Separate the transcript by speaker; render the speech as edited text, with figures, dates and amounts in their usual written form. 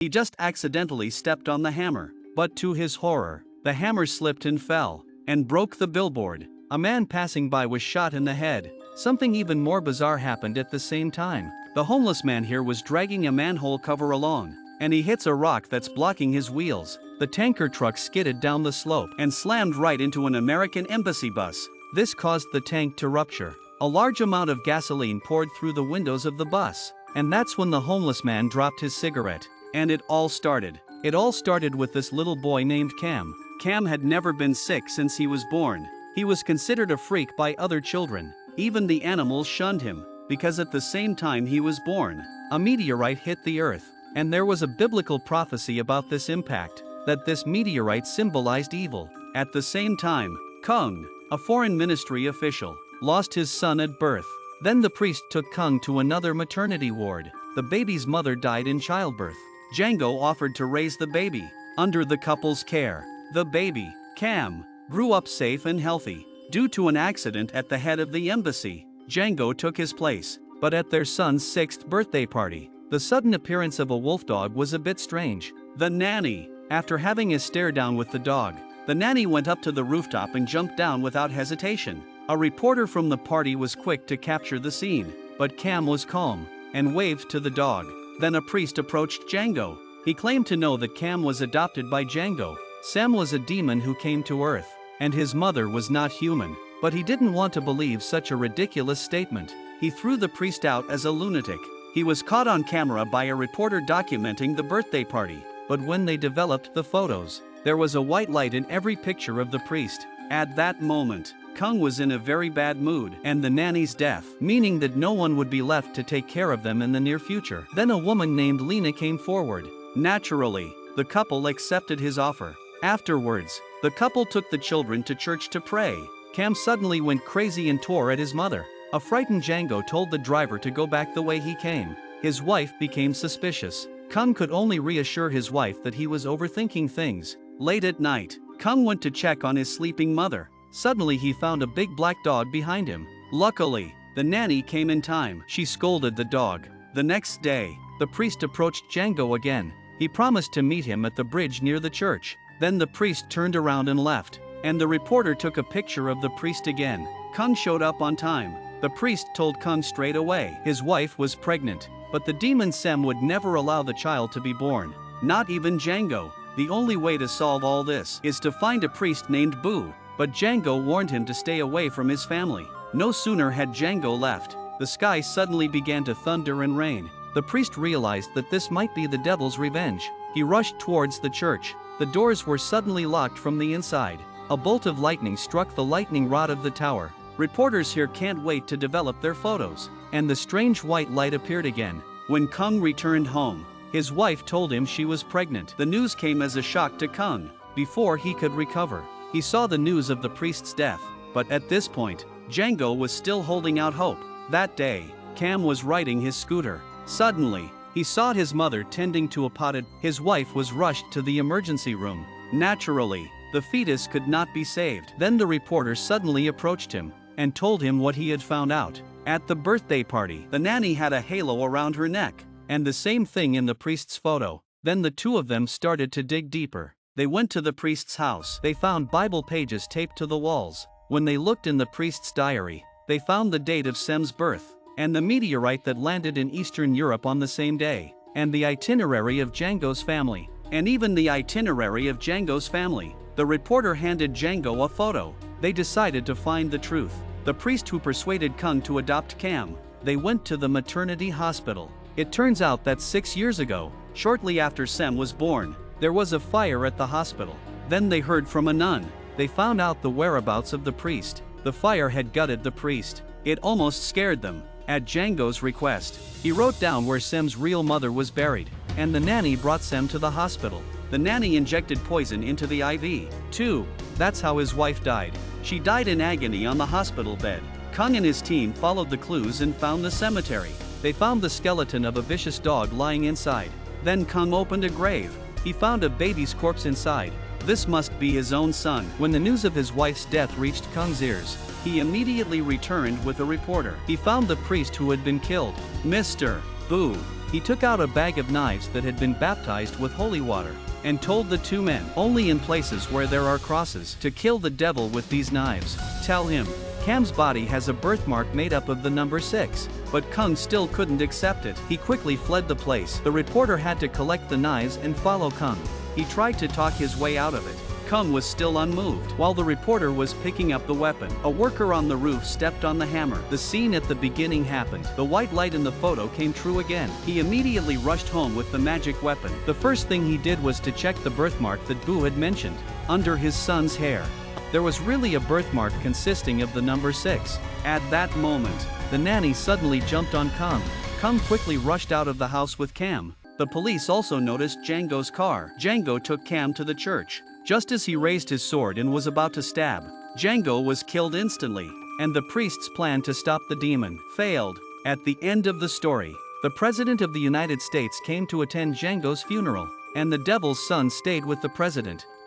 Speaker 1: He just accidentally stepped on the hammer, but to his horror, the hammer slipped and fell, and broke the billboard. A man passing by was shot in the head. Something even more bizarre happened at the same time. The homeless man here was dragging a manhole cover along, and he hits a rock that's blocking his wheels. The tanker truck skidded down the slope and slammed right into an American embassy bus. This caused the tank to rupture. A large amount of gasoline poured through the windows of the bus, and that's when the homeless man dropped his cigarette. And it all started. It all started with this little boy named Cam. Cam had never been sick since he was born. He was considered a freak by other children. Even the animals shunned him, because at the same time he was born, a meteorite hit the earth, and there was a biblical prophecy about this impact, that this meteorite symbolized evil. At the same time, Kung, a foreign ministry official, lost his son at birth. Then the priest took Kung to another maternity ward. The baby's mother died in childbirth. Django offered to raise the baby, under the couple's care. The baby, Cam, grew up safe and healthy. Due to an accident at the head of the embassy, Django took his place, but at their son's 6th birthday party, the sudden appearance of a wolf dog was a bit strange. The nanny, after having a stare down with the dog, the nanny went up to the rooftop and jumped down without hesitation. A reporter from the party was quick to capture the scene, but Cam was calm, and waved to the dog. Then a priest approached Django. He claimed to know that Cam was adopted by Django. Sam was a demon who came to Earth, and his mother was not human. But he didn't want to believe such a ridiculous statement. He threw the priest out as a lunatic. He was caught on camera by a reporter documenting the birthday party, but when they developed the photos, there was a white light in every picture of the priest. At that moment, Kung was in a very bad mood, and the nanny's death, meaning that no one would be left to take care of them in the near future. Then a woman named Lena came forward. Naturally, the couple accepted his offer. Afterwards, the couple took the children to church to pray. Cam suddenly went crazy and tore at his mother. A frightened Django told the driver to go back the way he came. His wife became suspicious. Kung could only reassure his wife that he was overthinking things. Late at night, Kung went to check on his sleeping mother. Suddenly he found a big black dog behind him. Luckily, the nanny came in time. She scolded the dog. The next day, the priest approached Django again. He promised to meet him at the bridge near the church. Then the priest turned around and left, and the reporter took a picture of the priest again. Kung showed up on time. The priest told Kung straight away his wife was pregnant, but the demon Sem would never allow the child to be born. Not even Django. The only way to solve all this is to find a priest named Boo. But Django warned him to stay away from his family. No sooner had Django left, the sky suddenly began to thunder and rain. The priest realized that this might be the devil's revenge. He rushed towards the church. The doors were suddenly locked from the inside. A bolt of lightning struck the lightning rod of the tower. Reporters here can't wait to develop their photos. And the strange white light appeared again. When Kung returned home, his wife told him she was pregnant. The news came as a shock to Kung. Before he could recover, he saw the news of the priest's death, but at this point, Django was still holding out hope. That day, Cam was riding his scooter. Suddenly, he saw his mother tending to a potted. His wife was rushed to the emergency room. Naturally, the fetus could not be saved. Then the reporter suddenly approached him and told him what he had found out. At the birthday party, the nanny had a halo around her neck, and the same thing in the priest's photo. Then the two of them started to dig deeper. They went to the priest's house. They found Bible pages taped to the walls. When they looked in the priest's diary, they found the date of Sem's birth, and the meteorite that landed in Eastern Europe on the same day, and the itinerary of Django's family, and even the itinerary of Django's family. The reporter handed Django a photo. They decided to find the truth. The priest who persuaded Kung to adopt Cam. They went to the maternity hospital. It turns out that 6 years ago, shortly after Sem was born, there was a fire at the hospital. Then they heard from a nun. They found out the whereabouts of the priest. The fire had gutted the priest. It almost scared them. At Django's request, he wrote down where Sem's real mother was buried, and the nanny brought Sem to the hospital. The nanny injected poison into the IV, too. That's how his wife died. She died in agony on the hospital bed. Kung and his team followed the clues and found the cemetery. They found the skeleton of a vicious dog lying inside. Then Kung opened a grave. He found a baby's corpse inside. This must be his own son. When the news of his wife's death reached Kung's ears, he immediately returned with a reporter. He found the priest who had been killed. Mr. Boo, He took out a bag of knives that had been baptized with holy water, and told the two men, only in places where there are crosses, to kill the devil with these knives. Tell him. Cam's body has a birthmark made up of the number 6, but Kung still couldn't accept it. He quickly fled the place. The reporter had to collect the knives and follow Kung. He tried to talk his way out of it. Kung was still unmoved. While the reporter was picking up the weapon, a worker on the roof stepped on the hammer. The scene at the beginning happened. The white light in the photo came true again. He immediately rushed home with the magic weapon. The first thing he did was to check the birthmark that Boo had mentioned, under his son's hair. There was really a birthmark consisting of the number 6. At that moment, the nanny suddenly jumped on Kung. Kung quickly rushed out of the house with Cam. The police also noticed Django's car. Django took Cam to the church. Just as he raised his sword and was about to stab, Django was killed instantly, and the priest's plan to stop the demon failed. At the end of the story, the President of the United States came to attend Django's funeral, and the devil's son stayed with the president.